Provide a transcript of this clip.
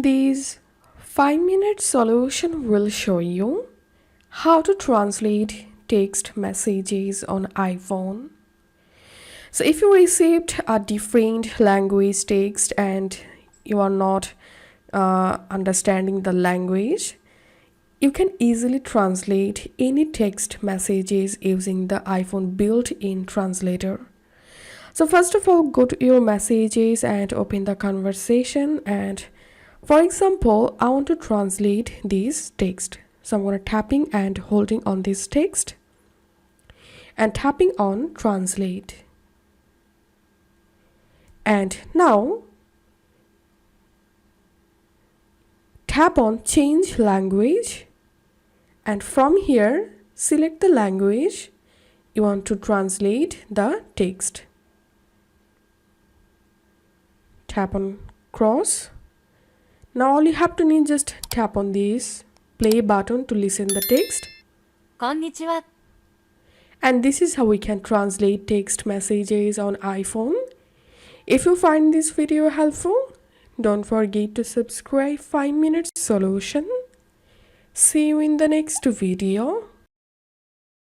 This 5-minute solution will show you how to translate text messages on iPhone. So if you received a different language text and you are not understanding the language, you can easily translate any text messages using the iPhone built-in translator. So first of all, go to your messages and open the conversation, and for example, I want to translate this text. So I'm going to tapping and holding on this text and tapping on translate. And now tap on change language, and from here select the language you want to translate the text. Tap on cross. Now all you have to need just tap on this play button to listen the text. こんにちは。 And this is how we can translate text messages on iPhone. If you find this video helpful, don't forget to subscribe 5 Minutes Solution. See you in the next video.